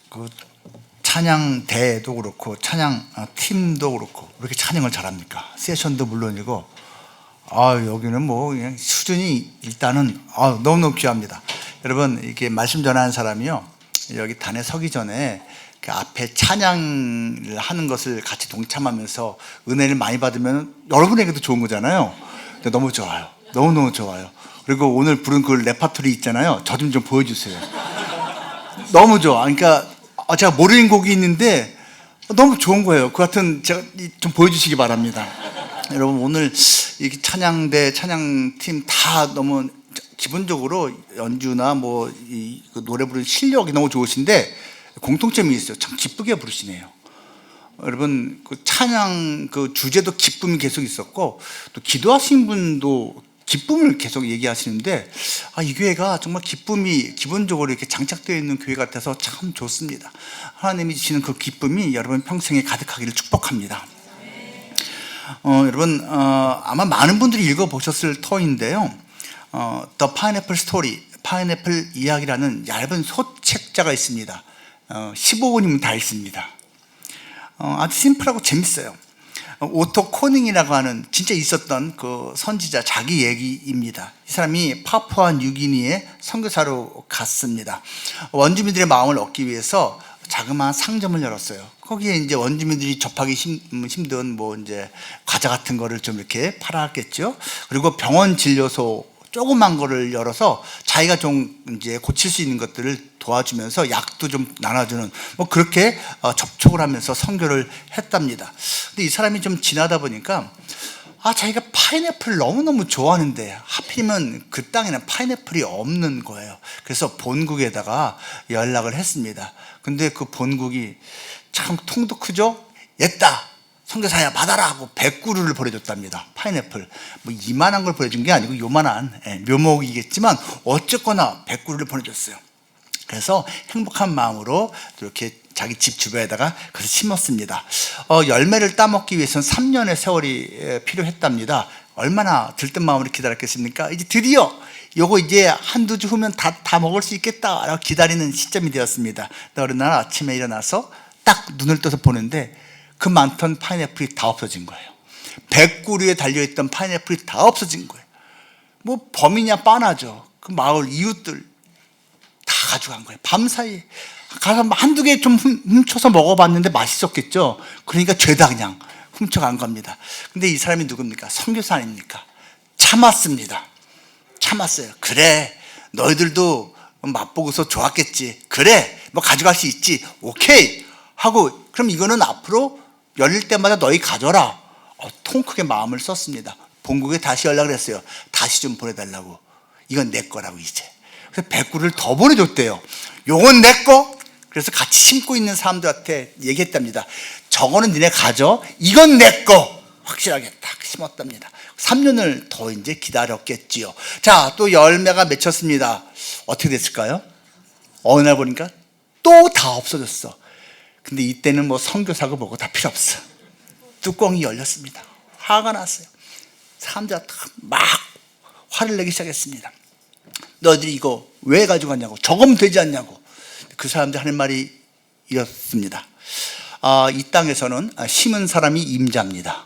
그 찬양대도 그렇고 찬양 팀도 그렇고 왜 이렇게 찬양을 잘합니까? 세션도 물론이고 여기는 뭐 그냥 수준이 일단은 너무너무 귀합니다. 여러분 이렇게 말씀 전하는 사람이요, 여기 단에 서기 전에 그 앞에 찬양을 하는 것을 같이 동참하면서 은혜를 많이 받으면 여러분에게도 좋은 거잖아요. 근데 너무 좋아요. 너무너무 좋아요. 그리고 오늘 부른 그 레파토리 있잖아요. 저 좀 보여주세요. 너무 좋아. 그러니까 제가 모르는 곡이 있는데 너무 좋은 거예요. 그 같은 제가 좀 보여주시기 바랍니다. 여러분 오늘 이 찬양대 찬양팀 다 너무 기본적으로 연주나 뭐 이 노래 부르는 실력이 너무 좋으신데 공통점이 있어요. 참 기쁘게 부르시네요. 여러분 그 찬양 그 주제도 기쁨이 계속 있었고, 또 기도하신 분도 기쁨을 계속 얘기하시는데 이 교회가 정말 기쁨이 기본적으로 이렇게 장착되어 있는 교회 같아서 참 좋습니다. 하나님이 주시는 그 기쁨이 여러분 평생에 가득하기를 축복합니다. 여러분 아마 많은 분들이 읽어보셨을 터인데요, The Pineapple Story, 파인애플 이야기라는 얇은 소책자가 있습니다. 15권이면 다 있습니다. 아주 심플하고 재밌어요. 오토 코닝이라고 하는 진짜 있었던 그 선지자 자기 얘기입니다. 이 사람이 파푸아 뉴기니에 선교사로 갔습니다. 원주민들의 마음을 얻기 위해서 자그마한 상점을 열었어요. 거기에 이제 원주민들이 접하기 힘든 뭐 이제 과자 같은 거를 좀 이렇게 팔았겠죠. 그리고 병원 진료소 조그만 거를 열어서 자기가 좀 이제 고칠 수 있는 것들을 도와주면서 약도 좀 나눠주는 뭐 그렇게 접촉을 하면서 선교를 했답니다. 근데 이 사람이 좀 지나다 보니까 자기가 파인애플을 너무너무 좋아하는데 하필이면 그 땅에는 파인애플이 없는 거예요. 그래서 본국에다가 연락을 했습니다. 근데 그 본국이 참 통도 크죠? 옛다 선교사야 받아라 하고 100그루를 보내줬답니다. 파인애플 뭐 이만한 걸 보내준 게 아니고 요만한 묘목이겠지만 어쨌거나 100그루를 보내줬어요. 그래서 행복한 마음으로 이렇게 자기 집 주변에다가 그래서 심었습니다. 열매를 따먹기 위해서는 3년의 세월이 필요했답니다. 얼마나 들뜬 마음으로 기다렸겠습니까? 이제 드디어 요거 이제 한두 주 후면 다 먹을 수 있겠다라고 기다리는 시점이 되었습니다. 어느 날 아침에 일어나서 딱 눈을 떠서 보는데 그 많던 파인애플이 다 없어진 거예요. 100그루에 달려있던 파인애플이 다 없어진 거예요. 뭐 범이냐 뻔하죠. 그 마을 이웃들 다 가져간 거예요. 밤사이에 가서 한두 개 좀 훔쳐서 먹어봤는데 맛있었겠죠. 그러니까 죄다 그냥 훔쳐간 겁니다. 근데 이 사람이 누굽니까? 선교사 아닙니까? 참았습니다. 참았어요. 그래 너희들도 맛보고서 좋았겠지. 그래 뭐 가져갈 수 있지. 오케이 하고 그럼 이거는 앞으로 열릴 때마다 너희 가져라. 통 크게 마음을 썼습니다. 본국에 다시 연락을 했어요. 다시 좀 보내달라고. 이건 내 거라고 이제. 그래서 100그루를 더 보내줬대요. 요건 내 거. 그래서 같이 심고 있는 사람들한테 얘기했답니다. 저거는 니네 가져. 이건 내 거. 확실하게 딱 심었답니다. 3년을 더 이제 기다렸겠지요. 자, 또 열매가 맺혔습니다. 어떻게 됐을까요? 어느 날 보니까 또 다 없어졌어. 근데 이때는 뭐 선교사고 뭐고 다 필요 없어. 뚜껑이 열렸습니다. 화가 났어요. 사람들이 막 화를 내기 시작했습니다. 너희들이 이거 왜 가져갔냐고. 저거면 되지 않냐고. 그 사람들 하는 말이 이렇습니다. 이 땅에서는 심은 사람이 임자입니다.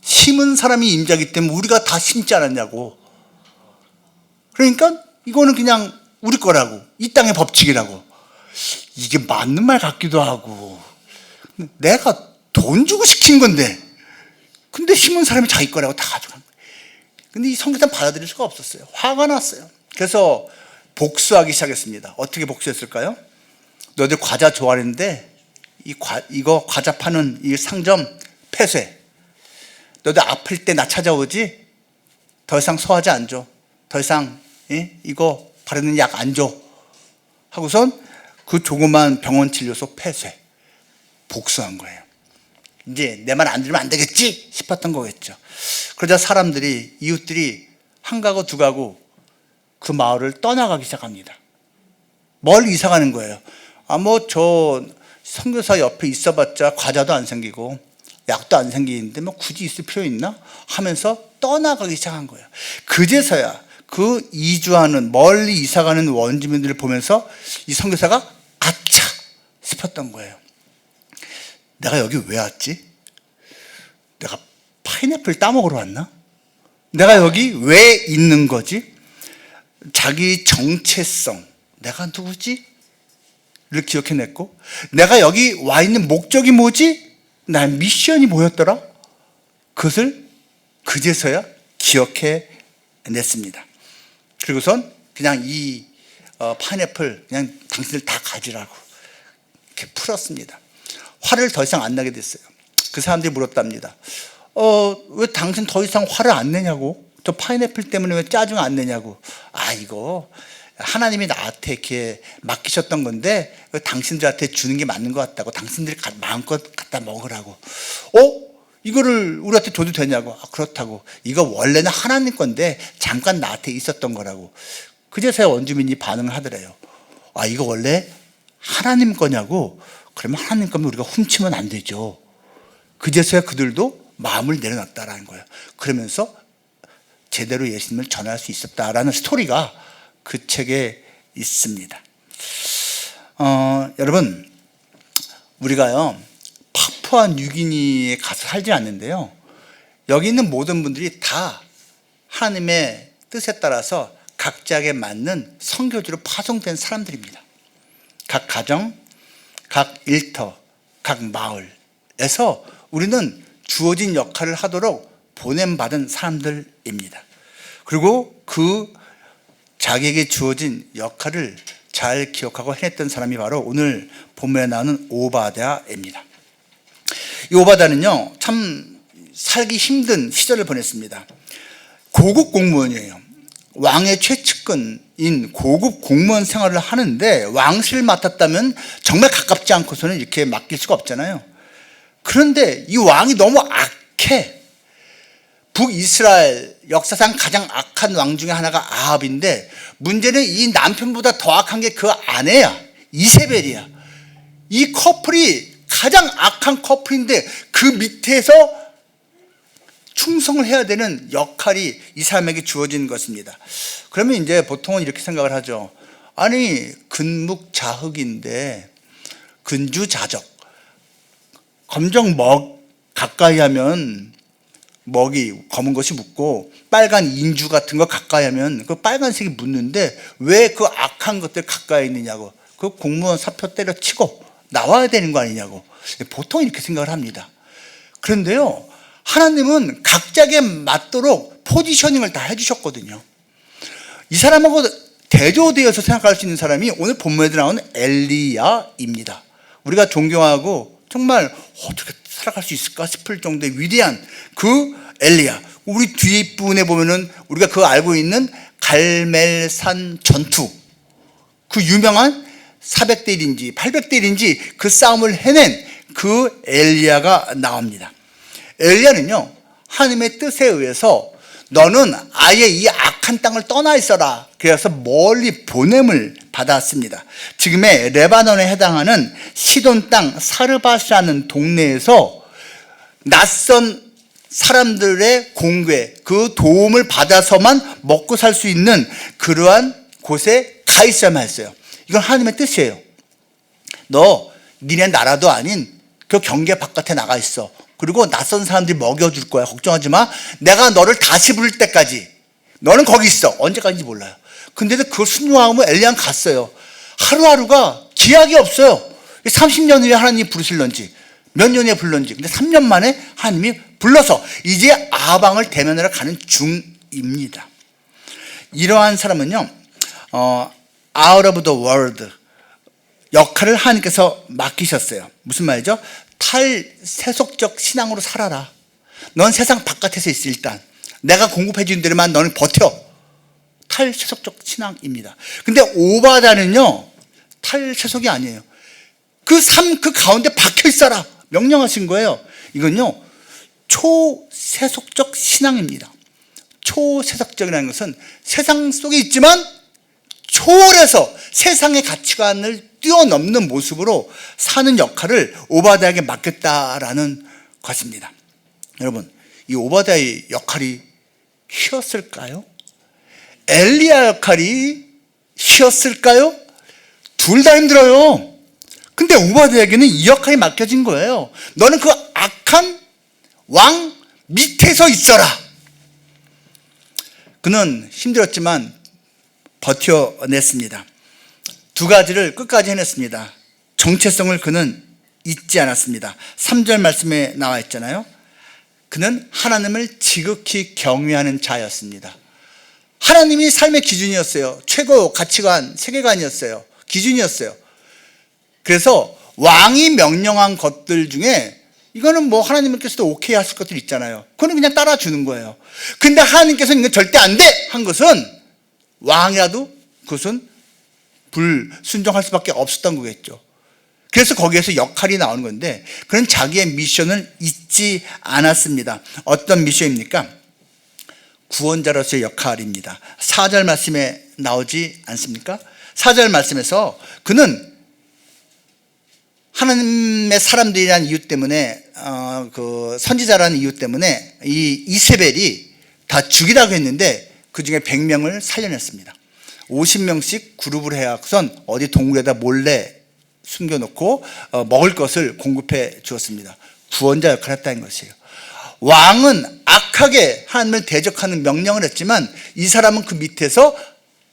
심은 사람이 임자이기 때문에 우리가 다 심지 않았냐고. 그러니까 이거는 그냥 우리 거라고. 이 땅의 법칙이라고. 이게 맞는 말 같기도 하고, 내가 돈 주고 시킨 건데 근데 심은 사람이 자기 거라고 다 가져간 거예요. 근데 이 선교사는 받아들일 수가 없었어요. 화가 났어요. 그래서 복수하기 시작했습니다. 어떻게 복수했을까요? 너희들 과자 좋아하는데 이거 과자 파는 이 상점 폐쇄. 너희들 아플 때 나 찾아오지? 더 이상 소화제 안 줘. 더 이상 이거 바르는 약 안 줘. 하고선 그 조그만 병원 진료소 폐쇄. 복수한 거예요. 이제 내 말 안 들으면 안 되겠지 싶었던 거겠죠. 그러자 사람들이, 이웃들이 한 가구 두 가구 그 마을을 떠나가기 시작합니다. 뭘 이사 가는 거예요? 뭐 저 선교사 옆에 있어봤자 과자도 안 생기고 약도 안 생기는데 뭐 굳이 있을 필요 있나? 하면서 떠나가기 시작한 거예요. 그제서야 그 이주하는 멀리 이사가는 원주민들을 보면서 이 선교사가 아차 싶었던 거예요. 내가 여기 왜 왔지? 내가 파인애플 따먹으러 왔나? 내가 여기 왜 있는 거지? 자기 정체성, 내가 누구지? 를 기억해냈고, 내가 여기 와 있는 목적이 뭐지? 나의 미션이 뭐였더라? 그것을 그제서야 기억해냈습니다. 그리고선 그냥 이 파인애플 그냥 당신들 다 가지라고 이렇게 풀었습니다. 화를 더 이상 안 나게 됐어요. 그 사람들이 물었답니다. 왜 당신 더 이상 화를 안 내냐고? 저 파인애플 때문에 왜 짜증 안 내냐고? 이거 하나님이 나한테 이렇게 맡기셨던 건데 당신들한테 주는 게 맞는 것 같다고, 당신들이 마음껏 갖다 먹으라고. 이거를 우리한테 줘도 되냐고? 그렇다고. 이거 원래는 하나님 건데 잠깐 나한테 있었던 거라고. 그제서야 원주민이 반응을 하더래요. 이거 원래 하나님 거냐고? 그러면 하나님 거면 우리가 훔치면 안 되죠. 그제서야 그들도 마음을 내려놨다라는 거예요. 그러면서 제대로 예수님을 전할 수 있었다라는 스토리가 그 책에 있습니다. 여러분, 우리가요 파푸아 뉴기니에 가서 살지 않는데요, 여기 있는 모든 분들이 다 하나님의 뜻에 따라서 각자에게 맞는 선교지로 파송된 사람들입니다. 각 가정, 각 일터, 각 마을에서 우리는 주어진 역할을 하도록 보냄받은 사람들입니다. 그리고 그 자기에게 주어진 역할을 잘 기억하고 해냈던 사람이 바로 오늘 본문에 나오는 오바댜입니다. 이 오바댜는요 참 살기 힘든 시절을 보냈습니다. 고급 공무원이에요. 왕의 최측근인 고급 공무원 생활을 하는데, 왕실을 맡았다면 정말 가깝지 않고서는 이렇게 맡길 수가 없잖아요. 그런데 이 왕이 너무 악해. 북이스라엘 역사상 가장 악한 왕 중에 하나가 아합인데, 문제는 이 남편보다 더 악한 게 그 아내야, 이세벨이야. 이 커플이 가장 악한 커플인데 그 밑에서 충성을 해야 되는 역할이 이 사람에게 주어진 것입니다. 그러면 이제 보통은 이렇게 생각을 하죠. 근묵자흑인데 근주자적, 검정 먹 가까이 하면 먹이 검은 것이 묻고, 빨간 인주 같은 거 가까이 하면 그 빨간색이 묻는데 왜 그 악한 것들 가까이 있느냐고. 그 공무원 사표 때려치고 나와야 되는 거 아니냐고 보통 이렇게 생각을 합니다. 그런데요, 하나님은 각자에게 맞도록 포지셔닝을 다 해주셨거든요. 이 사람하고 대조되어서 생각할 수 있는 사람이 오늘 본문에 나오는 엘리야입니다. 우리가 존경하고 정말 어떻게 살아갈 수 있을까 싶을 정도의 위대한 그 엘리야. 우리 뒷부분에 보면은 우리가 그 알고 있는 갈멜산 전투, 그 유명한 400대 1인지 800대 1인지 그 싸움을 해낸 그 엘리야가 나옵니다. 엘리야는요 하나님의 뜻에 의해서 너는 아예 이 악한 땅을 떠나 있어라, 그래서 멀리 보냄을 받았습니다. 지금의 레바논에 해당하는 시돈 땅 사르밧이라는 동네에서 낯선 사람들의 공궤, 그 도움을 받아서만 먹고 살 수 있는 그러한 곳에 가 있어야만 했어요. 이건 하나님의 뜻이에요. 너 니네 나라도 아닌 그 경계 바깥에 나가 있어. 그리고 낯선 사람들이 먹여줄 거야. 걱정하지 마. 내가 너를 다시 부를 때까지 너는 거기 있어. 언제까지인지 몰라요. 근데도 그걸 순종하면 엘리야는 갔어요. 하루하루가 기약이 없어요. 30년 후에 하나님이 부르실런지 몇 년에 불렀는지. 근데 3년 만에 하나님이 불러서 이제 아방을 대면하러 가는 중입니다. 이러한 사람은요 out of the world 역할을 하나님께서 맡기셨어요. 무슨 말이죠? 탈세속적 신앙으로 살아라. 넌 세상 바깥에서 있어. 일단 내가 공급해 주는 대로만 너는 버텨. 탈세속적 신앙입니다. 근데 오바댜는요 탈세속이 아니에요. 그 삶 그 가운데 박혀 있어라 명령하신 거예요. 이건요 초세속적 신앙입니다. 초세속적이라는 것은 세상 속에 있지만 초월해서 세상의 가치관을 뛰어넘는 모습으로 사는 역할을 오바댜에게 맡겼다라는 것입니다. 여러분, 이 오바댜의 역할이 쉬웠을까요? 엘리야 역할이 쉬웠을까요? 둘 다 힘들어요. 근데 오바댜에게는 이 역할이 맡겨진 거예요. 너는 그 악한 왕 밑에서 있어라. 그는 힘들었지만 버텨냈습니다. 두 가지를 끝까지 해냈습니다. 정체성을 그는 잊지 않았습니다. 3절 말씀에 나와 있잖아요. 그는 하나님을 지극히 경외하는 자였습니다. 하나님이 삶의 기준이었어요. 최고 가치관, 세계관이었어요. 기준이었어요. 그래서 왕이 명령한 것들 중에 이거는 뭐 하나님께서도 오케이 하실 것들 있잖아요. 그거는 그냥 따라주는 거예요. 근데 하나님께서는 이거 절대 안 돼! 한 것은 왕이라도 그것은 불순종할 수밖에 없었던 거겠죠. 그래서 거기에서 역할이 나오는 건데 그는 자기의 미션을 잊지 않았습니다. 어떤 미션입니까? 구원자로서의 역할입니다. 4절 말씀에 나오지 않습니까? 4절 말씀에서 그는 하나님의 사람들이라는 이유 때문에 그 선지자라는 이유 때문에 이 이세벨이 다 죽이라고 했는데 그 중에 100명을 살려냈습니다. 50명씩 그룹을 해서선 어디 동굴에다 몰래 숨겨놓고 먹을 것을 공급해 주었습니다. 구원자 역할을 했다는 것이에요. 왕은 악하게 하나님을 대적하는 명령을 했지만 이 사람은 그 밑에서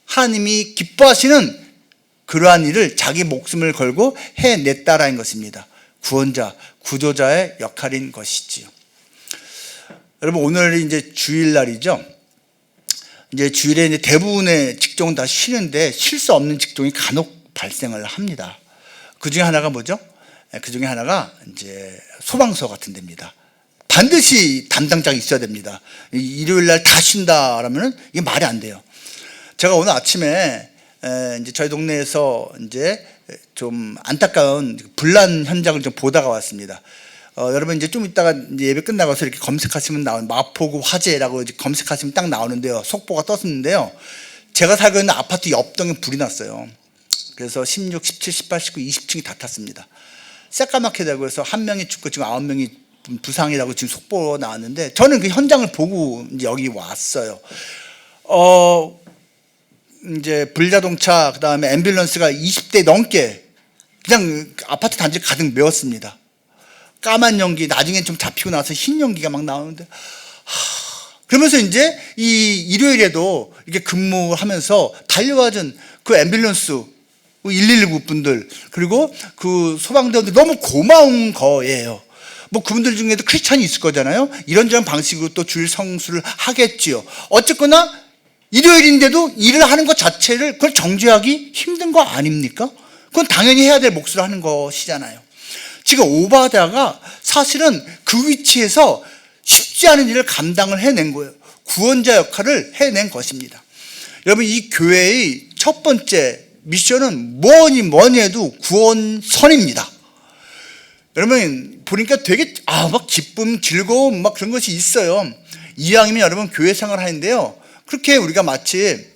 하나님이 기뻐하시는 그러한 일을 자기 목숨을 걸고 해냈다라는 것입니다. 구원자, 구조자의 역할인 것이지요. 여러분 오늘이 이제 주일날이죠. 이제 주일에 이제 대부분의 직종은 다 쉬는데 쉴 수 없는 직종이 간혹 발생을 합니다. 그 중에 하나가 뭐죠? 그 중에 하나가 이제 소방서 같은 데입니다. 반드시 담당자가 있어야 됩니다. 일요일날 다 쉰다라면은 이게 말이 안 돼요. 제가 오늘 아침에 이제 저희 동네에서 이제 좀 안타까운 분란 현장을 좀 보다가 왔습니다. 여러분 이제 좀 이따가 이제 예배 끝나가서 이렇게 검색하시면 나오는 마포구 화재라고 이제 검색하시면 딱 나오는데요. 속보가 떴는데요. 제가 살고 있는 아파트 옆동에 불이 났어요. 그래서 16, 17, 18, 19, 20층이 다 탔습니다. 새까맣게 되고 해서 한 명이 죽고 지금 9명이 부상이라고 지금 속보 나왔는데 저는 그 현장을 보고 이제 여기 왔어요. 이제 불자동차 그다음에 앰뷸런스가 20대 넘게 그냥 아파트 단지 가득 메웠습니다. 까만 연기 나중에 좀 잡히고 나서 흰 연기가 막 나오는데 그러면서 이제 이 일요일에도 이렇게 근무하면서 달려와준 그 앰뷸런스 119 분들 그리고 그 소방대원들 너무 고마운 거예요. 뭐 그분들 중에도 크리스찬이 있을 거잖아요. 이런저런 방식으로 또 주일 성수를 하겠지요. 어쨌거나 일요일인데도 일을 하는 것 자체를 그걸 정죄하기 힘든 거 아닙니까? 그건 당연히 해야 될 몫을 하는 것이잖아요. 지금 오바댜가 사실은 그 위치에서 쉽지 않은 일을 감당을 해낸 거예요. 구원자 역할을 해낸 것입니다. 여러분 이 교회의 첫 번째 미션은 뭐니 해도 구원선입니다. 여러분 보니까 되게 막 기쁨, 즐거움 막 그런 것이 있어요. 이왕이면 여러분 교회 생활을 하는데요. 그렇게 우리가 마치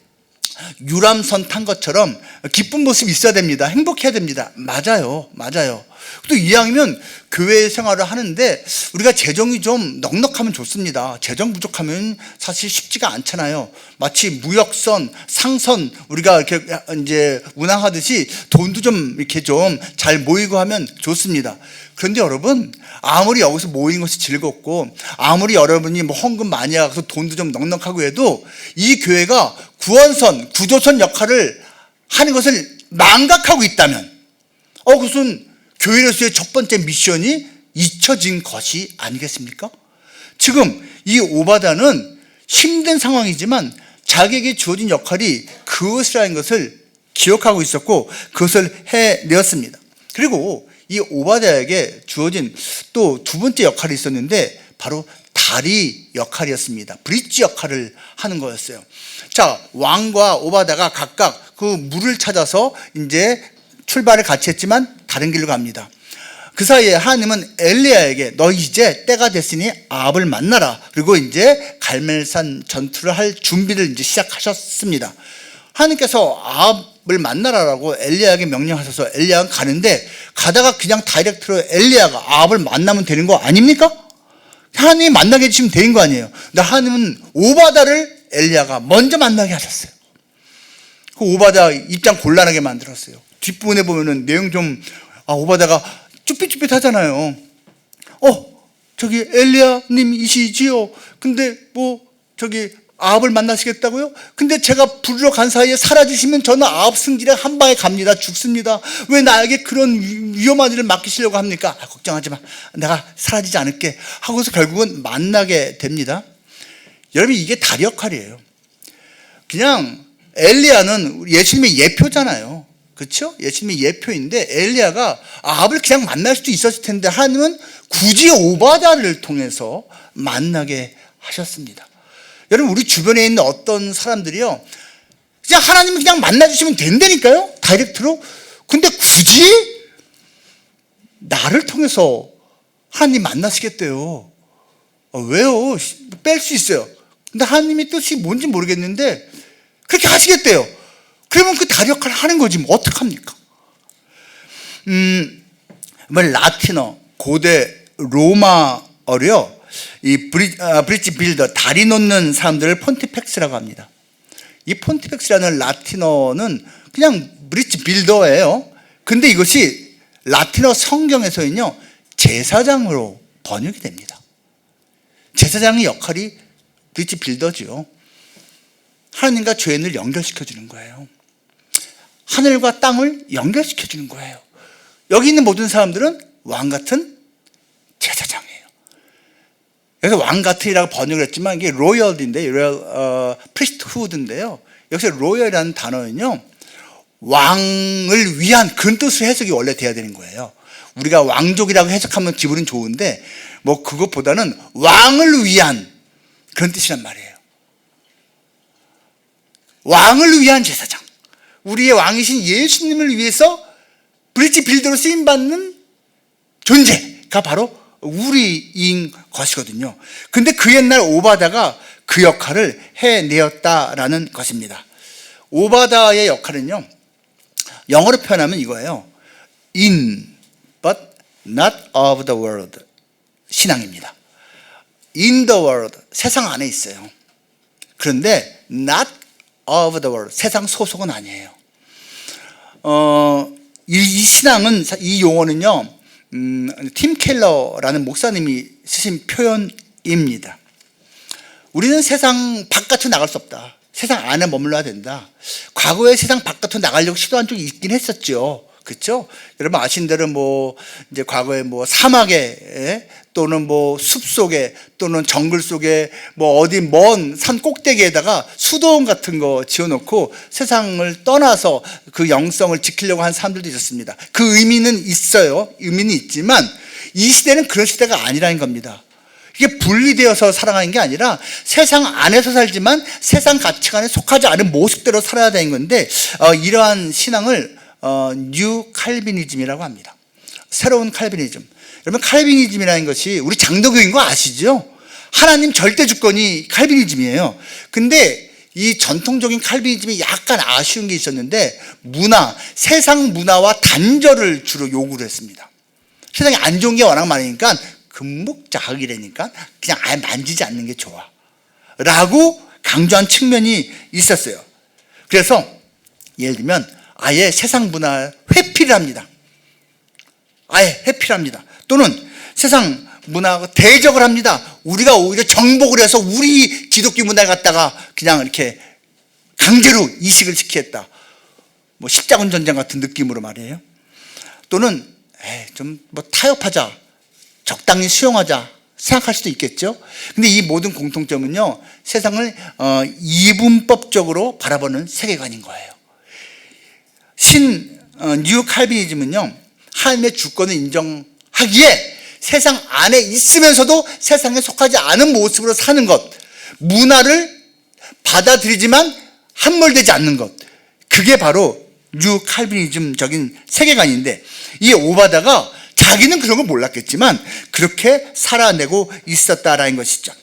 유람선 탄 것처럼 기쁜 모습이 있어야 됩니다. 행복해야 됩니다. 맞아요. 또 이왕이면 교회 생활을 하는데 우리가 재정이 좀 넉넉하면 좋습니다. 재정 부족하면 사실 쉽지가 않잖아요. 마치 무역선, 상선 우리가 이렇게 이제 운항하듯이 돈도 좀 이렇게 좀 잘 모이고 하면 좋습니다. 그런데 여러분 아무리 여기서 모이는 것이 즐겁고 아무리 여러분이 뭐 헌금 많이 하고 돈도 좀 넉넉하고 해도 이 교회가 구원선, 구조선 역할을 하는 것을 망각하고 있다면 그것은 교회로서의 첫 번째 미션이 잊혀진 것이 아니겠습니까? 지금 이 오바댜는 힘든 상황이지만 자기에게 주어진 역할이 그것이라는 것을 기억하고 있었고 그것을 해내었습니다. 그리고 이 오바댜에게 주어진 또 두 번째 역할이 있었는데 바로 다리 역할이었습니다. 브릿지 역할을 하는 거였어요. 자, 왕과 오바댜가 각각 그 물을 찾아서 이제 출발을 같이 했지만 다른 길로 갑니다. 그 사이에 하나님은 엘리야에게 너 이제 때가 됐으니 아합을 만나라. 그리고 이제 갈멜산 전투를 할 준비를 이제 시작하셨습니다. 하나님께서 아합을 만나라라고 엘리야에게 명령하셔서 엘리야가 가는데 가다가 그냥 다이렉트로 엘리야가 아합을 만나면 되는 거 아닙니까? 하나님이 만나게 해주시면 되는 거 아니에요. 근데 하나님은 오바댜를 엘리야가 먼저 만나게 하셨어요. 그 오바댜 입장 곤란하게 만들었어요. 뒷부분에 보면은 내용 좀 오바다가 쭈삣쭈삣하잖아요. 저기 엘리야님이시지요? 근데 저기 아합을 만나시겠다고요? 근데 제가 부르러 간 사이에 사라지시면 저는 아합 승질에 한 방에 갑니다. 죽습니다. 왜 나에게 그런 위험한 일을 맡기시려고 합니까? 걱정하지 마. 내가 사라지지 않을게. 하고서 결국은 만나게 됩니다. 여러분, 이게 다리 역할이에요. 그냥 엘리야는 예수님의 예표잖아요. 그렇죠? 예수님의 예표인데 엘리야가 아합을 그냥 만날 수도 있었을 텐데 하나님은 굳이 오바다를 통해서 만나게 하셨습니다. 여러분, 우리 주변에 있는 어떤 사람들이요, 그냥 하나님을 그냥 만나주시면 된다니까요, 다이렉트로. 근데 굳이 나를 통해서 하나님 만나시겠대요. 왜요? 뺄 수 있어요. 근데 하나님의 뜻이 뭔지 모르겠는데 그렇게 하시겠대요. 그러면 그 다리 역할을 하는 거지 뭐 어떡합니까? 라틴어, 고대 로마어로요, 이 브릿지 빌더, 다리 놓는 사람들을 폰티펙스라고 합니다. 이 폰티펙스라는 라틴어는 그냥 브릿지 빌더예요. 근데 이것이 라틴어 성경에서는요, 제사장으로 번역이 됩니다. 제사장의 역할이 브릿지 빌더죠. 하나님과 죄인을 연결시켜 주는 거예요. 하늘과 땅을 연결시켜 주는 거예요. 여기 있는 모든 사람들은 왕 같은 제사장이에요. 여기서 왕 같은이라고 번역을 했지만 이게 로열인데, 로열 프리스트후드인데요. 여기서 로열이라는 단어는요, 왕을 위한 그런 뜻으로 해석이 원래 돼야 되는 거예요. 우리가 왕족이라고 해석하면 기분은 좋은데 그것보다는 왕을 위한 그런 뜻이란 말이에요. 왕을 위한 제사장, 우리의 왕이신 예수님을 위해서 브릿지 빌더로 쓰임받는 존재가 바로 우리인 것이거든요. 근데 그 옛날 오바다가 그 역할을 해내었다라는 것입니다. 오바다의 역할은요, 영어로 표현하면 이거예요. In but not of the world. 신앙입니다. In the world, 세상 안에 있어요. 그런데 not of the world, 세상 소속은 아니에요. 이 신앙은, 이 용어는요, 팀 켈러라는 목사님이 쓰신 표현입니다. 우리는 세상 바깥으로 나갈 수 없다. 세상 안에 머물러야 된다. 과거에 세상 바깥으로 나가려고 시도한 적이 있긴 했었죠. 그렇죠? 여러분 아시는 대로 이제 과거에 사막에 또는 숲속에 또는 정글 속에 어디 먼 산 꼭대기에다가 수도원 같은 거 지어놓고 세상을 떠나서 그 영성을 지키려고 한 사람들도 있었습니다. 그 의미는 있어요. 의미는 있지만 이 시대는 그런 시대가 아니라는 겁니다. 이게 분리되어서 살아가는 게 아니라 세상 안에서 살지만 세상 가치관에 속하지 않은 모습대로 살아야 되는 건데, 이러한 신앙을 뉴 칼비니즘이라고 합니다. 새로운 칼비니즘. 여러분, 칼비니즘이라는 것이 우리 장로교인 거 아시죠? 하나님 절대 주권이 칼비니즘이에요. 근데 이 전통적인 칼비니즘이 약간 아쉬운 게 있었는데, 세상 문화와 단절을 주로 요구를 했습니다. 세상에 안 좋은 게 워낙 많으니까 금묵자학이라니까 그냥 아예 만지지 않는 게 좋아 라고 강조한 측면이 있었어요. 그래서 예를 들면 아예 세상 문화 회피를 합니다. 아예 회피를 합니다. 또는 세상 문화가 대적을 합니다. 우리가 오히려 정복을 해서 우리 기독교 문화를 갖다가 그냥 이렇게 강제로 이식을 시키겠다. 십자군 전쟁 같은 느낌으로 말이에요. 또는 좀 타협하자, 적당히 수용하자 생각할 수도 있겠죠. 근데 이 모든 공통점은요, 세상을 이분법적으로 바라보는 세계관인 거예요. 뉴 칼비니즘은요, 하나님의 주권을 인정하기에 세상 안에 있으면서도 세상에 속하지 않은 모습으로 사는 것, 문화를 받아들이지만 함몰되지 않는 것, 그게 바로 뉴 칼비니즘적인 세계관인데, 이 오바다가 자기는 그런 걸 몰랐겠지만 그렇게 살아내고 있었다라는 것이죠.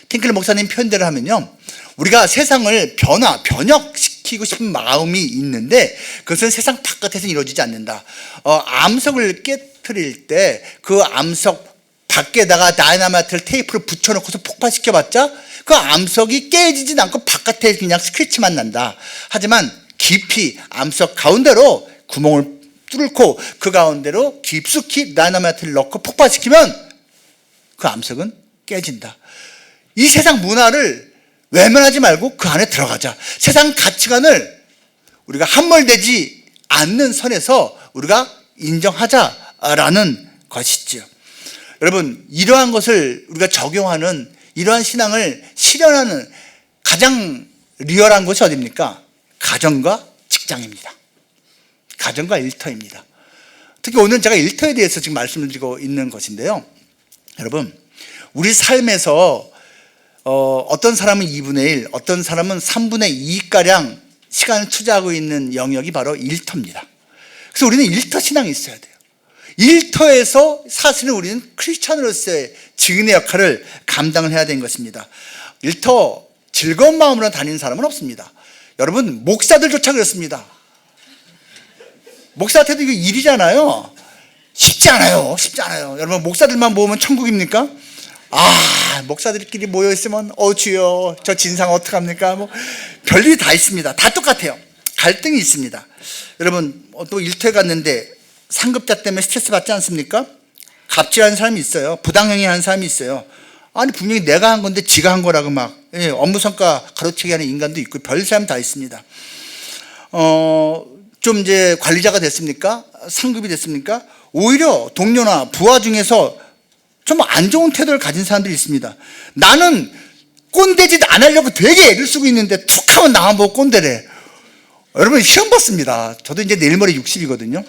팅클러 목사님 표현대로 하면요, 우리가 세상을 변혁시키고 싶은 마음이 있는데 그것은 세상 바깥에서 이루어지지 않는다. 암석을 깨트릴 때 그 암석 밖에다가 다이나마이트를 테이프를 붙여놓고서 폭파시켜봤자 그 암석이 깨지진 않고 바깥에 그냥 스크래치만 난다. 하지만 깊이 암석 가운데로 구멍을 뚫고 그 가운데로 깊숙이 다이너마이트를 넣고 폭발시키면 그 암석은 깨진다. 이 세상 문화를 외면하지 말고 그 안에 들어가자. 세상 가치관을 우리가 함몰되지 않는 선에서 우리가 인정하자라는 것이지요. 여러분, 이러한 것을 우리가 적용하는, 이러한 신앙을 실현하는 가장 리얼한 곳이 어디입니까? 가정과 직장입니다. 가정과 일터입니다. 특히 오늘 제가 일터에 대해서 지금 말씀을 드리고 있는 것인데요. 여러분, 우리 삶에서 어떤 사람은 2분의 1, 어떤 사람은 3분의 2가량 시간을 투자하고 있는 영역이 바로 일터입니다. 그래서 우리는 일터 신앙이 있어야 돼요. 일터에서 사실은 우리는 크리스찬으로서의 증인의 역할을 감당을 해야 되는 것입니다. 일터 즐거운 마음으로 다니는 사람은 없습니다. 여러분, 목사들조차 그렇습니다. 목사한테도 이거 일이잖아요. 쉽지 않아요. 쉽지 않아요. 여러분, 목사들만 모으면 천국입니까? 목사들끼리 모여있으면 주여 저 진상 어떡합니까? 뭐 별일이 다 있습니다. 다 똑같아요. 갈등이 있습니다. 여러분, 또 일터에 갔는데 상급자 때문에 스트레스 받지 않습니까? 갑질하는 사람이 있어요. 부당행위하는 사람이 있어요. 아니 분명히 내가 한 건데 지가 한 거라고 막 업무 성과 가로채기 하는 인간도 있고 별 사람 다 있습니다. 좀 이제 관리자가 됐습니까? 상급이 됐습니까? 오히려 동료나 부하 중에서 좀 안 좋은 태도를 가진 사람들이 있습니다. 나는 꼰대짓 안 하려고 되게 애를 쓰고 있는데 툭 하면 나만 보고 꼰대래. 여러분, 시험 봤습니다. 저도 이제 내일 모레 60이거든요.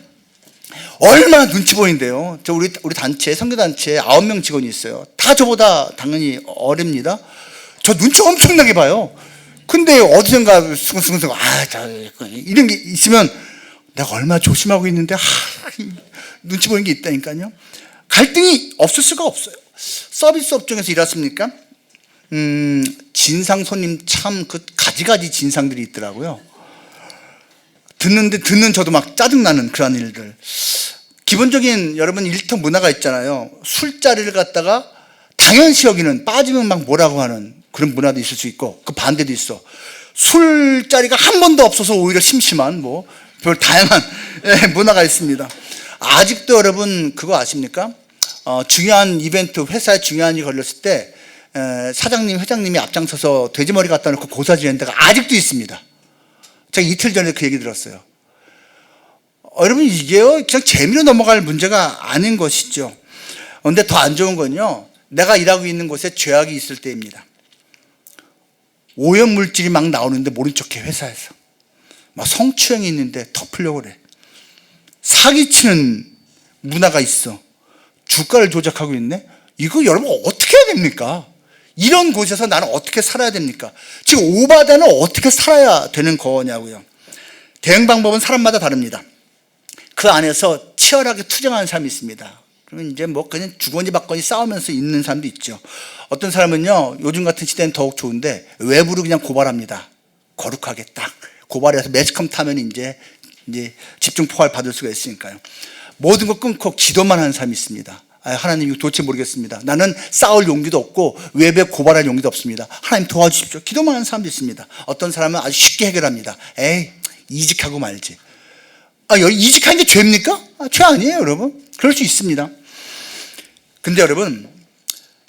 얼마나 눈치 보이는데요. 우리 단체, 선교단체에 9명 직원이 있어요. 다 저보다 당연히 어립니다. 저 눈치 엄청나게 봐요. 근데 어디선가 승승승 이런 게 있으면 내가 얼마나 조심하고 있는데 눈치 보이는 게 있다니까요. 갈등이 없을 수가 없어요. 서비스업 중에서 일하십니까? 진상 손님 참 그 가지가지 진상들이 있더라고요. 듣는 저도 막 짜증나는 그런 일들. 기본적인 여러분 일터 문화가 있잖아요. 술자리를 갖다가 당연시 여기는, 빠지면 막 뭐라고 하는 그런 문화도 있을 수 있고, 그 반대도 있어. 술자리가 한 번도 없어서 오히려 심심한 별 다양한 문화가 있습니다. 아직도 여러분 그거 아십니까? 중요한 이벤트, 회사에 중요한 일이 걸렸을 때 사장님, 회장님이 앞장서서 돼지머리 갖다 놓고 고사지는 데가 아직도 있습니다. 제가 이틀 전에 그 얘기 들었어요. 여러분, 이게요 그냥 재미로 넘어갈 문제가 아닌 것이죠. 그런데 더 안 좋은 건요, 내가 일하고 있는 곳에 죄악이 있을 때입니다. 오염물질이 막 나오는데 모른 척해. 회사에서 막 성추행이 있는데 덮으려고 그래. 사기치는 문화가 있어. 주가를 조작하고 있네. 이거 여러분 어떻게 해야 됩니까? 이런 곳에서 나는 어떻게 살아야 됩니까? 지금 오바다는 어떻게 살아야 되는 거냐고요. 대응 방법은 사람마다 다릅니다. 그 안에서 치열하게 투쟁하는 사람이 있습니다. 그러면 이제 그냥 주거니 받거니 싸우면서 있는 사람도 있죠. 어떤 사람은요, 요즘 같은 시대는 더욱 좋은데 외부로 그냥 고발합니다. 거룩하게 딱 고발해서 매스컴 타면 이제 집중 포괄 받을 수가 있으니까요. 모든 거 끊고 기도만 하는 사람이 있습니다. 하나님, 이거 도대체 모르겠습니다. 나는 싸울 용기도 없고 외부에 고발할 용기도 없습니다. 하나님 도와주십시오. 기도만 하는 사람도 있습니다. 어떤 사람은 아주 쉽게 해결합니다. 이직하고 말지. 이직하는 게 죄입니까? 죄 아니에요, 여러분. 그럴 수 있습니다. 근데 여러분,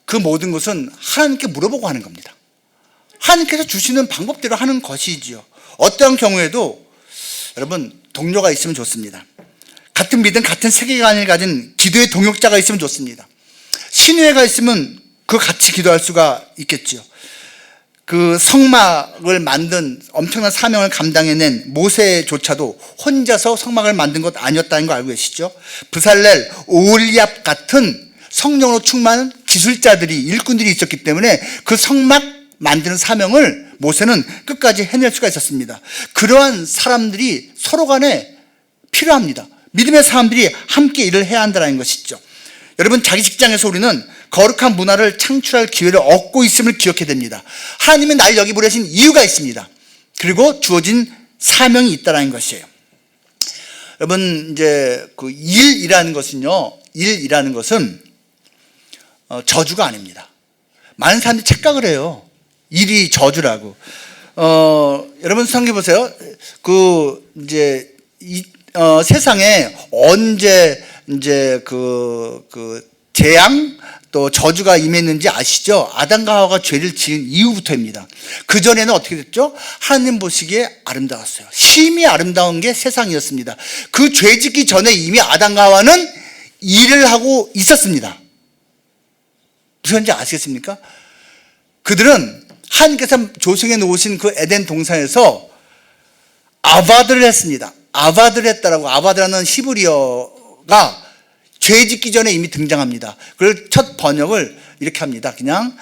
그 모든 것은 하나님께 물어보고 하는 겁니다. 하나님께서 주시는 방법대로 하는 것이지요. 어떠한 경우에도 여러분, 동료가 있으면 좋습니다. 같은 믿음, 같은 세계관을 가진 기도의 동역자가 있으면 좋습니다. 신뢰가 있으면 그 같이 기도할 수가 있겠지요. 그 성막을 만든 엄청난 사명을 감당해낸 모세조차도 혼자서 성막을 만든 것 아니었다는 거 알고 계시죠? 브살렐, 오홀리압 같은 성령으로 충만한 기술자들이, 일꾼들이 있었기 때문에 그 성막 만드는 사명을 모세는 끝까지 해낼 수가 있었습니다. 그러한 사람들이 서로 간에 필요합니다. 믿음의 사람들이 함께 일을 해야 한다는 것이죠. 여러분, 자기 직장에서 우리는 거룩한 문화를 창출할 기회를 얻고 있음을 기억해야 됩니다. 하나님이 나를 여기 보내신 이유가 있습니다. 그리고 주어진 사명이 있다는 것이에요. 여러분, 이제 그 일이라는 것은 저주가 아닙니다. 많은 사람들이 착각을 해요. 일이 저주라고. 여러분 생각해 보세요. 세상에 언제 이제 그 재앙 또 저주가 임했는지 아시죠? 아담과 하와가 죄를 지은 이후부터입니다. 그 전에는 어떻게 됐죠? 하나님 보시기에 아름다웠어요. 심히 아름다운 게 세상이었습니다. 그 죄 짓기 전에 이미 아담과 하와는 일을 하고 있었습니다. 무슨지 아시겠습니까? 그들은 하나님께서 조성해 놓으신 그 에덴 동산에서 아바드를 했습니다. 아바드를 했다라고. 아바드라는 히브리어가 죄 짓기 전에 이미 등장합니다. 그걸 첫 번역을 이렇게 합니다. 그냥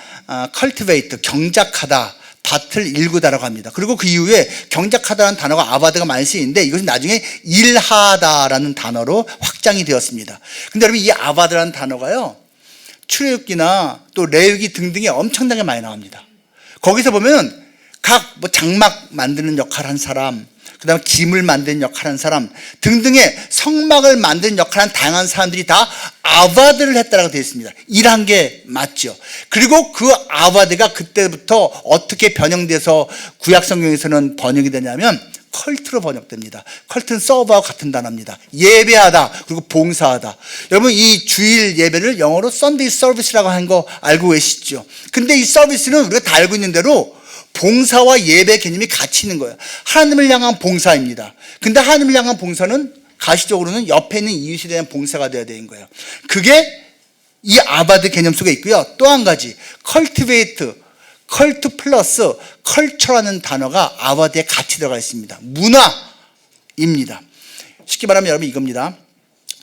cultivate, 경작하다, 밭을 일구다라고 합니다. 그리고 그 이후에 경작하다라는 단어가 아바드가 많이 쓰이는데 이것은 나중에 일하다라는 단어로 확장이 되었습니다. 근데 여러분, 이 아바드라는 단어가요, 출애굽기나 또 레위기 등등에 엄청나게 많이 나옵니다. 거기서 보면 각 장막 만드는 역할을 한 사람, 그 다음에 김을 만드는 역할을 한 사람 등등의 성막을 만드는 역할을 한 다양한 사람들이 다 아바드를 했다라고 되어 있습니다. 일한 게 맞죠. 그리고 그 아바드가 그때부터 어떻게 변형돼서 구약 성경에서는 번역이 되냐면 컬트로 번역됩니다. 컬트는 서브와 같은 단어입니다. 예배하다, 그리고 봉사하다. 여러분, 이 주일 예배를 영어로 Sunday Service라고 하는 거 알고 계시죠? 근데 이 서비스는 우리가 다 알고 있는 대로 봉사와 예배 개념이 같이 있는 거예요. 하나님을 향한 봉사입니다. 근데 하나님을 향한 봉사는 가시적으로는 옆에 있는 이웃에 대한 봉사가 되어야 되는 거예요. 그게 이 아바드 개념 속에 있고요. 또 한 가지, cultivate, 컬트 플러스 컬처라는 단어가 아바드에 같이 들어가 있습니다. 문화입니다. 쉽게 말하면 여러분 이겁니다.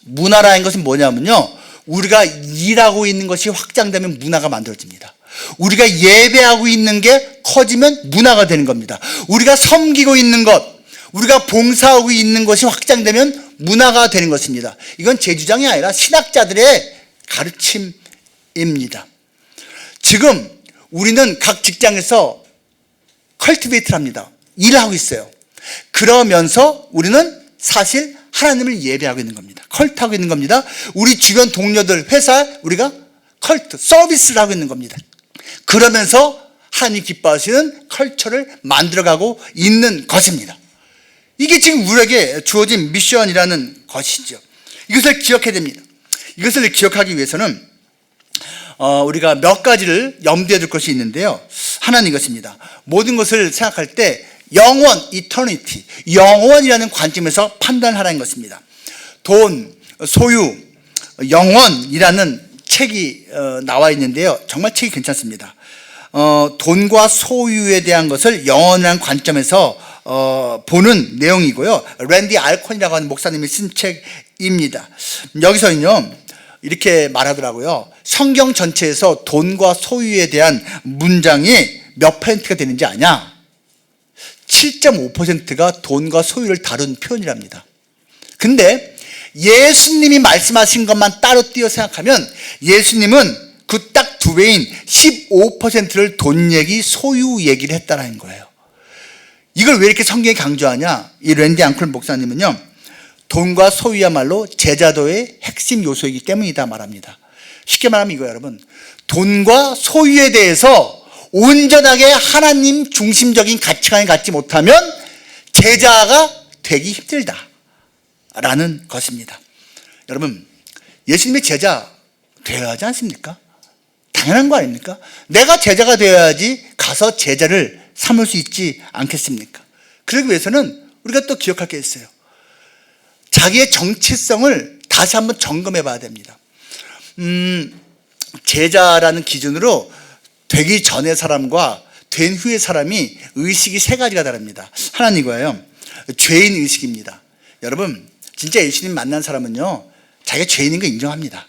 문화라는 것은 뭐냐면요, 우리가 일하고 있는 것이 확장되면 문화가 만들어집니다. 우리가 예배하고 있는 게 커지면 문화가 되는 겁니다. 우리가 섬기고 있는 것, 우리가 봉사하고 있는 것이 확장되면 문화가 되는 것입니다. 이건 제 주장이 아니라 신학자들의 가르침입니다. 지금 우리는 각 직장에서 컬티베이트를 합니다. 일을 하고 있어요. 그러면서 우리는 사실 하나님을 예배하고 있는 겁니다. 컬트하고 있는 겁니다. 우리 주변 동료들, 회사에 우리가 컬트, 서비스를 하고 있는 겁니다. 그러면서 하나님 기뻐하시는 컬처를 만들어가고 있는 것입니다. 이게 지금 우리에게 주어진 미션이라는 것이죠. 이것을 기억해야 됩니다. 이것을 기억하기 위해서는 우리가 몇 가지를 염두에 둘 것이 있는데요. 하나는 이것입니다. 모든 것을 생각할 때 영원, eternity, 영원이라는 관점에서 판단하라는 것입니다. 돈, 소유, 영원이라는 책이 나와 있는데요. 정말 책이 괜찮습니다. 돈과 소유에 대한 것을 영원이라는 관점에서 보는 내용이고요. 랜디 알콘이라고 하는 목사님이 쓴 책입니다. 여기서는요, 이렇게 말하더라고요. 성경 전체에서 돈과 소유에 대한 문장이 몇 퍼센트가 되는지 아냐? 7.5%가 돈과 소유를 다룬 표현이랍니다. 근데 예수님이 말씀하신 것만 따로 띄어 생각하면 예수님은 그 딱 두 배인 15%를 돈 얘기, 소유 얘기를 했다는 거예요. 이걸 왜 이렇게 성경이 강조하냐? 이 랜디 앙클 목사님은요, 돈과 소유야말로 제자도의 핵심 요소이기 때문이다 말합니다. 쉽게 말하면 이거예요, 여러분. 돈과 소유에 대해서 온전하게 하나님 중심적인 가치관을 갖지 못하면 제자가 되기 힘들다라는 것입니다. 여러분, 예수님의 제자 되어야 하지 않습니까? 당연한 거 아닙니까? 내가 제자가 되어야지 가서 제자를 삼을 수 있지 않겠습니까? 그러기 위해서는 우리가 또 기억할 게 있어요. 자기의 정체성을 다시 한번 점검해 봐야 됩니다. 제자라는 기준으로 되기 전의 사람과 된 후의 사람이 의식이 세 가지가 다릅니다. 하나는 이거예요. 죄인 의식입니다. 여러분, 진짜 예수님 만난 사람은요, 자기가 죄인인 거 인정합니다.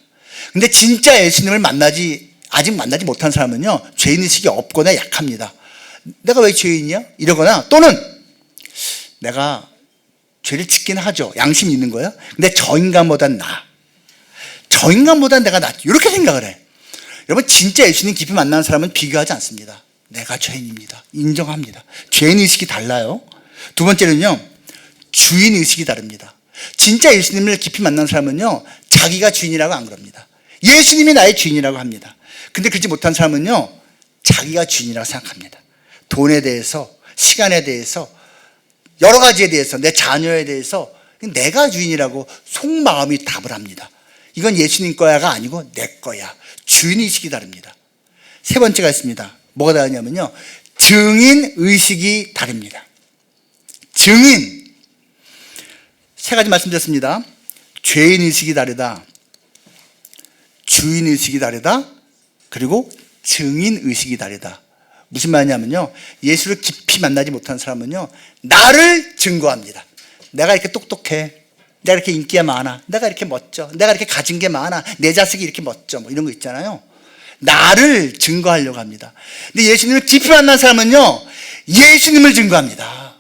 근데 진짜 예수님을 아직 만나지 못한 사람은요, 죄인 의식이 없거나 약합니다. 내가 왜 죄인이야? 이러거나, 또는 내가 죄를 짓긴 하죠. 양심이 있는 거예요. 근데 저 인간보단 나아. 저 인간보단 내가 낫지. 이렇게 생각을 해. 여러분, 진짜 예수님 깊이 만나는 사람은 비교하지 않습니다. 내가 죄인입니다. 인정합니다. 죄인 의식이 달라요. 두 번째는요, 주인 의식이 다릅니다. 진짜 예수님을 깊이 만난 사람은요, 자기가 주인이라고 안 그럽니다. 예수님이 나의 주인이라고 합니다. 근데 그렇지 못한 사람은요, 자기가 주인이라고 생각합니다. 돈에 대해서, 시간에 대해서, 여러 가지에 대해서, 내 자녀에 대해서 내가 주인이라고 속마음이 답을 합니다. 이건 예수님 거야가 아니고 내 거야. 주인의식이 다릅니다. 세 번째가 있습니다. 뭐가 다르냐면요, 증인의식이 다릅니다. 증인. 세 가지 말씀드렸습니다. 죄인의식이 다르다, 주인의식이 다르다, 그리고 증인의식이 다르다. 무슨 말이냐면요, 예수를 깊이 만나지 못한 사람은요, 나를 증거합니다. 내가 이렇게 똑똑해, 내가 이렇게 인기가 많아, 내가 이렇게 멋져, 내가 이렇게 가진 게 많아, 내 자식이 이렇게 멋져, 뭐 이런 거 있잖아요. 나를 증거하려고 합니다. 근데 예수님을 깊이 만난 사람은요, 예수님을 증거합니다.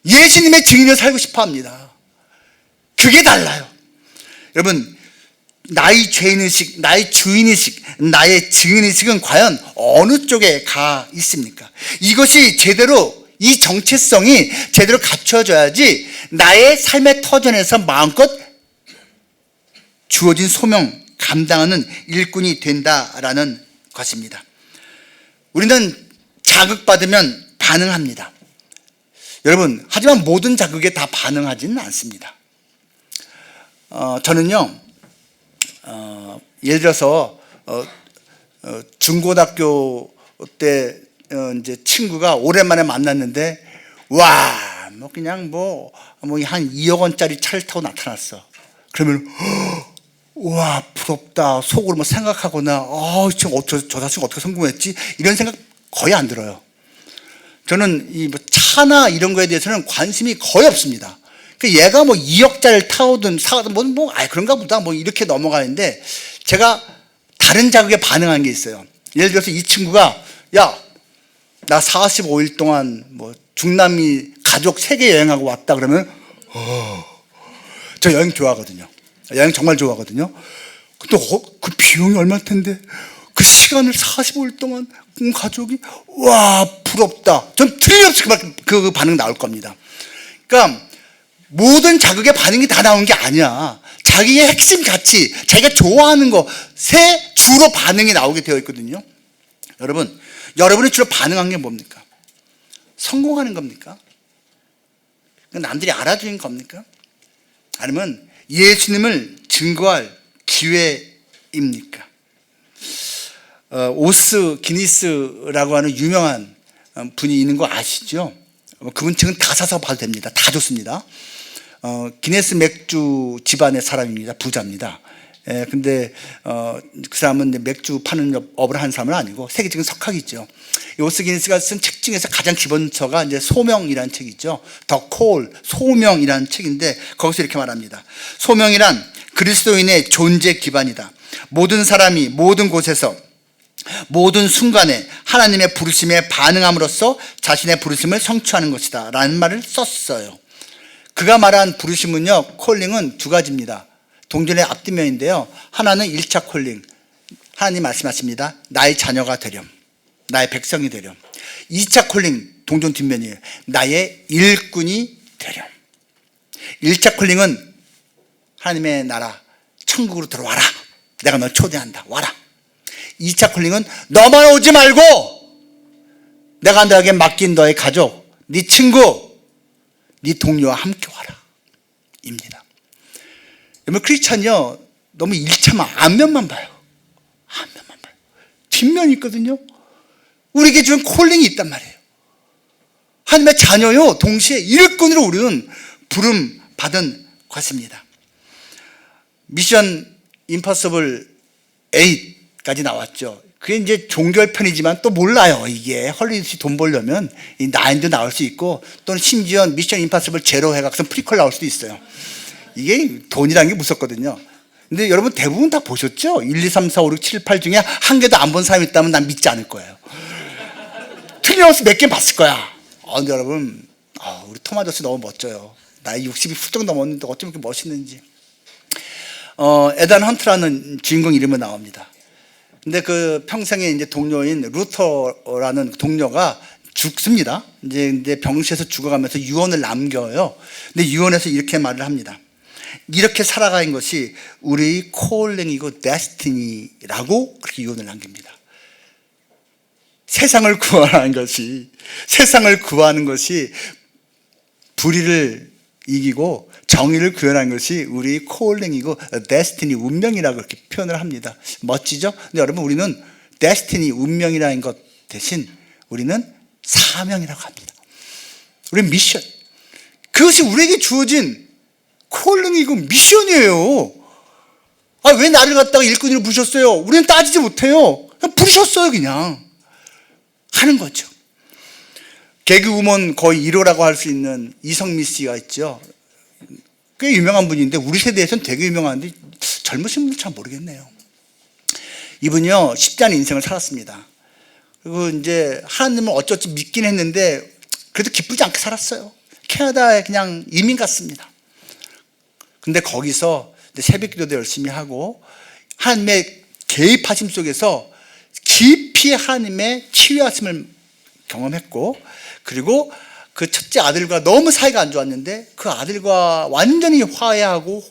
예수님의 증인을 살고 싶어 합니다. 그게 달라요. 여러분, 나의 죄인의식, 나의 주인의식, 나의 증인의식은 과연 어느 쪽에 가 있습니까? 이것이 제대로, 이 정체성이 제대로 갖춰져야지 나의 삶의 터전에서 마음껏 주어진 소명 감당하는 일꾼이 된다라는 것입니다. 우리는 자극받으면 반응합니다. 여러분, 하지만 모든 자극에 다 반응하지는 않습니다. 저는요, 예를 들어서 중고등학교 때 이제 친구가 오랜만에 만났는데, 와, 뭐 그냥 뭐 한 2억 원짜리 차를 타고 나타났어. 그러면 와, 부럽다 속으로 뭐 생각하거나, 저 자식 어떻게 성공했지, 이런 생각 거의 안 들어요. 저는 이 뭐 차나 이런 거에 대해서는 관심이 거의 없습니다. 얘가 뭐 2억짜리를 타오든 사든 그런가 보다 뭐 이렇게 넘어가는데, 제가 다른 자극에 반응한 게 있어요. 예를 들어서 이 친구가, 야, 나 45일 동안 뭐 중남미 가족 세계 여행하고 왔다 그러면, 저 여행 좋아하거든요. 여행 정말 좋아하거든요. 근데 그 비용이 얼마일 텐데 그 시간을 45일 동안 가족이, 와, 부럽다. 전 틀림없이 그 반응 나올 겁니다. 그러니까 모든 자극의 반응이 다 나오는 게 아니야. 자기의 핵심 가치, 자기가 좋아하는 것에 주로 반응이 나오게 되어 있거든요. 여러분이 주로 반응한 게 뭡니까? 성공하는 겁니까? 남들이 알아주는 겁니까? 아니면 예수님을 증거할 기회입니까? 오스 기니스라고 하는 유명한 분이 있는 거 아시죠? 그분 책은 다 사서 봐도 됩니다. 다 좋습니다. 기네스 맥주 집안의 사람입니다. 부자입니다. 근데 그 사람은 맥주 파는 업을 하는 사람은 아니고 세계적인 석학이죠. 오스 기니스가 쓴 책 중에서 가장 기본서가 이제 소명이라는 책이죠. 더 콜, 소명이라는 책인데, 거기서 이렇게 말합니다. 소명이란 그리스도인의 존재 기반이다. 모든 사람이 모든 곳에서 모든 순간에 하나님의 부르심에 반응함으로써 자신의 부르심을 성취하는 것이다 라는 말을 썼어요. 그가 말한 부르심은요, 콜링은 두 가지입니다. 동전의 앞뒷면인데요, 하나는 1차 콜링, 하나님 말씀하십니다. 나의 자녀가 되렴, 나의 백성이 되렴. 2차 콜링, 동전 뒷면이에요. 나의 일꾼이 되렴. 1차 콜링은 하나님의 나라, 천국으로 들어와라, 내가 널 초대한다, 와라. 2차 콜링은 너만 오지 말고 내가 너에게 맡긴 너의 가족, 네 친구, 네 동료와 함께 와라 입니다. 여러분, 크리스찬이요, 너무 1차만 앞면만 봐요. 앞면만 봐요. 뒷면이 있거든요. 우리에게 주는 콜링이 있단 말이에요. 하나님의 자녀요, 동시에 일꾼으로 우리는 부름 받은 것입니다. 미션 임파서블 8까지 나왔죠. 그게 이제 종결편이지만 또 몰라요. 이게 헐리우드 돈 벌려면 이 9도 나올 수 있고, 또는 심지어 미션 임파서블 제로 해갖고 프리퀄 나올 수도 있어요. 이게 돈이라는 게 무섭거든요. 근데 여러분 대부분 다 보셨죠? 1, 2, 3, 4, 5, 6, 7, 8 중에 한 개도 안 본 사람이 있다면 난 믿지 않을 거예요. 틀림없이 몇 개 봤을 거야. 근데 여러분, 우리 톰 아저씨 너무 멋져요. 나이 60이 훌쩍 넘었는데 어쩜 이렇게 멋있는지. 에단 헌트라는 주인공 이름이 나옵니다. 근데 그 평생의 이제 동료인 루터라는 동료가 죽습니다. 이제 병실에서 죽어가면서 유언을 남겨요. 근데 유언에서 이렇게 말을 합니다. 이렇게 살아가는 것이 우리의 콜링이고 데스티니라고 그렇게 유언을 남깁니다. 세상을 구하는 것이 불의를 이기고 정의를 구현한 것이 우리 콜링이고 데스티니, 운명이라고 그렇게 표현을 합니다. 멋지죠? 근데 여러분, 우리는 데스티니, 운명이라는 것 대신 우리는 사명이라고 합니다. 우리는 미션. 그것이 우리에게 주어진 콜링이고 미션이에요. 왜 나를 갖다가 일꾼으로 부르셨어요? 우리는 따지지 못해요. 그냥 부르셨어요. 그냥 하는 거죠. 개그우먼 거의 1호라고 할 수 있는 이성미 씨가 있죠. 꽤 유명한 분인데 우리 세대에서는 되게 유명한데 젊으신 분들 잘 모르겠네요. 이분이요, 쉽지 않은 인생을 살았습니다. 그리고 이제 하나님을 어쩌지 믿긴 했는데 그래도 기쁘지 않게 살았어요. 캐나다에 그냥 이민 갔습니다. 근데 거기서 새벽 기도도 열심히 하고 하나님의 개입하심 속에서 깊이 하나님의 치유하심을 경험했고, 그리고 그 첫째 아들과 너무 사이가 안 좋았는데 그 아들과 완전히 화해하고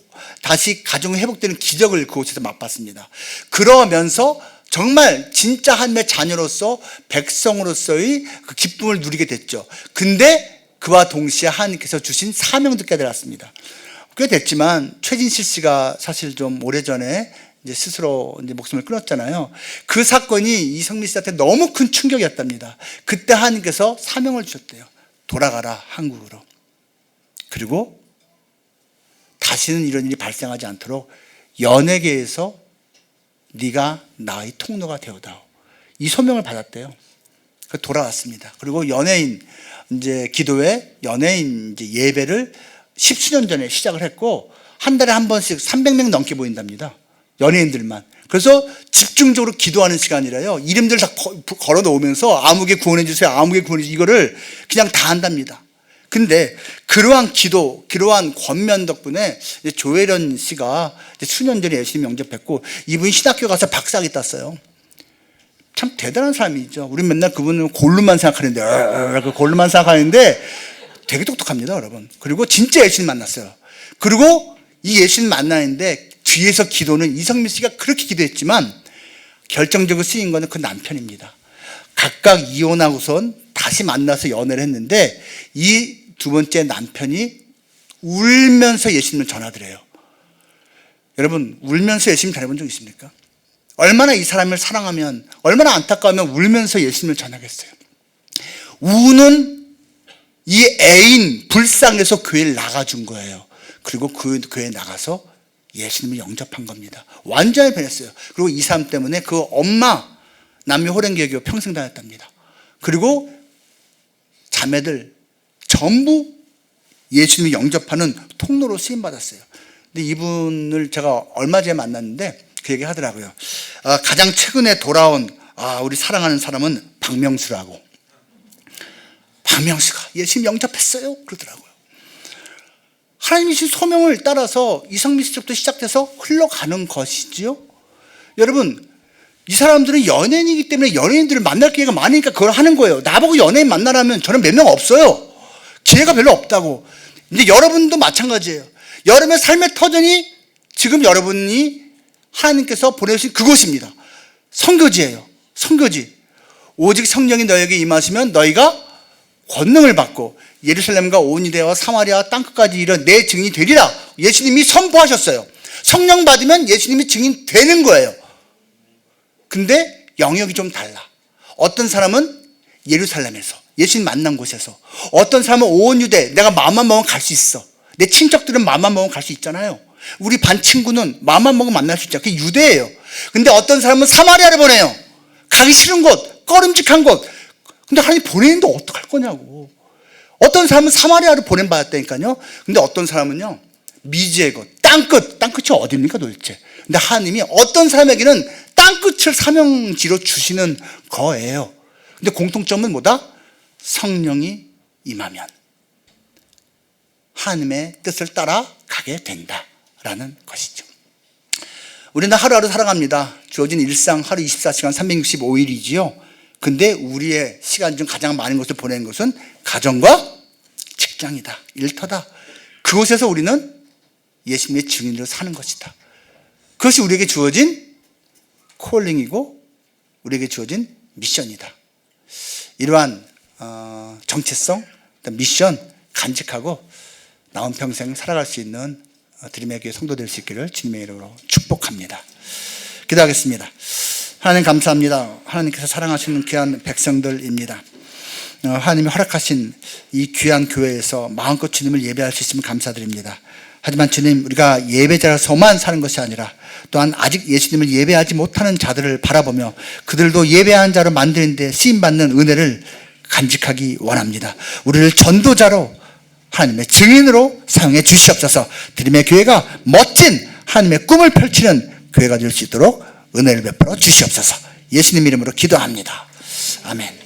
다시 가정이 회복되는 기적을 그곳에서 맛봤습니다. 그러면서 정말 진짜 하나님의 자녀로서 백성으로서의 그 기쁨을 누리게 됐죠. 근데 그와 동시에 하나님께서 주신 사명도 깨달았습니다. 꽤 됐지만 최진실 씨가 사실 좀 오래전에 이제 스스로 이제 목숨을 끊었잖아요. 그 사건이 이성미 씨한테 너무 큰 충격이었답니다. 그때 하나님께서 사명을 주셨대요. 돌아가라, 한국으로. 그리고 다시는 이런 일이 발생하지 않도록 연예계에서 네가 나의 통로가 되어다오. 이 소명을 받았대요. 돌아왔습니다. 그리고 연예인 이제 기도회, 연예인 이제 예배를 10수년 전에 시작을 했고 한 달에 한 번씩 300명 넘게 모인답니다. 연예인들만. 그래서 집중적으로 기도하는 시간이라요. 이름들 다 걸어 놓으면서 아무개 구원해 주세요, 아무개 구원해 주세요, 이거를 그냥 다 한답니다. 근데 그러한 기도, 그러한 권면 덕분에 조혜련 씨가 수년 전에 열심히 영접했고 이분이 신학교 가서 박사학위 땄어요. 참 대단한 사람이죠. 우리 맨날 그분은 골룸만 생각하는데 골룸만 생각하는데 되게 똑똑합니다, 여러분. 그리고 진짜 예수님 만났어요. 그리고 이 예수님 만나는데 뒤에서 기도는 이성민 씨가 그렇게 기도했지만 결정적으로 쓰인 거는 그 남편입니다. 각각 이혼하고선 다시 만나서 연애를 했는데 이 두 번째 남편이 울면서 예수님을 전하더래요. 여러분, 울면서 예수님 전해본 적 있습니까? 얼마나 이 사람을 사랑하면, 얼마나 안타까우면 울면서 예수님을 전하겠어요. 우는 이 애인 불쌍해서 교회를 나가준 거예요. 그리고 그 교회에 나가서 예수님을 영접한 겁니다. 완전히 변했어요. 그리고 이 사람 때문에 그 엄마 남미 호랭교회 평생 다녔답니다. 그리고 자매들 전부 예수님을 영접하는 통로로 쓰임받았어요. 근데 이분을 제가 얼마 전에 만났는데 그 얘기 하더라고요. 가장 최근에 돌아온 우리 사랑하는 사람은 박명수라고. 박명수가 예수님 영접했어요 그러더라고요. 하나님이 주신 소명을 따라서 이성미 씨부터 시작돼서 흘러가는 것이지요. 여러분, 이 사람들은 연예인이기 때문에 연예인들을 만날 기회가 많으니까 그걸 하는 거예요. 나보고 연예인 만나라면 저는 몇 명 없어요. 기회가 별로 없다고. 근데 여러분도 마찬가지예요. 여러분의 삶의 터전이 지금 여러분이 하나님께서 보내주신 그곳입니다. 선교지예요. 선교지. 오직 성령이 너에게 임하시면 너희가 권능을 받고 예루살렘과 온 유대와 사마리아 땅끝까지 이런 내 증인이 되리라. 예수님이 선포하셨어요. 성령 받으면 예수님이 증인 되는 거예요. 근데 영역이 좀 달라. 어떤 사람은 예루살렘에서 예수님 만난 곳에서, 어떤 사람은 온 유대, 내가 마음만 먹으면 갈 수 있어. 내 친척들은 마음만 먹으면 갈 수 있잖아요. 우리 반 친구는 마음만 먹으면 만날 수 있잖아요. 그게 유대예요. 근데 어떤 사람은 사마리아를 보내요. 가기 싫은 곳, 꺼름직한 곳. 근데 하나님 보내는데 어떡할 거냐고. 어떤 사람은 사마리아를 보냄받았다니까요. 근데 어떤 사람은요, 미지의 곳, 땅끝이 어디입니까 도대체. 근데 하나님이 어떤 사람에게는 땅끝을 사명지로 주시는 거예요. 근데 공통점은 뭐다? 성령이 임하면 하나님의 뜻을 따라가게 된다라는 것이죠. 우리는 하루하루 살아갑니다. 주어진 일상 하루 24시간 365일이지요. 근데 우리의 시간 중 가장 많은 것을 보내는 것은 가정과 직장이다, 일터다. 그곳에서 우리는 예수님의 증인으로 사는 것이다. 그것이 우리에게 주어진 콜링이고 우리에게 주어진 미션이다. 이러한 정체성, 미션 간직하고 나온 평생 살아갈 수 있는 드림의 교회 성도 될 수 있기를 주님의 이름으로 축복합니다. 기도하겠습니다. 하나님 감사합니다. 하나님께서 사랑하시는 귀한 백성들입니다. 하나님이 허락하신 이 귀한 교회에서 마음껏 주님을 예배할 수 있으면 감사드립니다. 하지만 주님, 우리가 예배자로서만 사는 것이 아니라 또한 아직 예수님을 예배하지 못하는 자들을 바라보며 그들도 예배하는 자로 만드는 데 쓰임받는 은혜를 간직하기 원합니다. 우리를 전도자로 하나님의 증인으로 사용해 주시옵소서. 드림의 교회가 멋진 하나님의 꿈을 펼치는 교회가 될 수 있도록 은혜를 베풀어 주시옵소서. 예수님 이름으로 기도합니다. 아멘.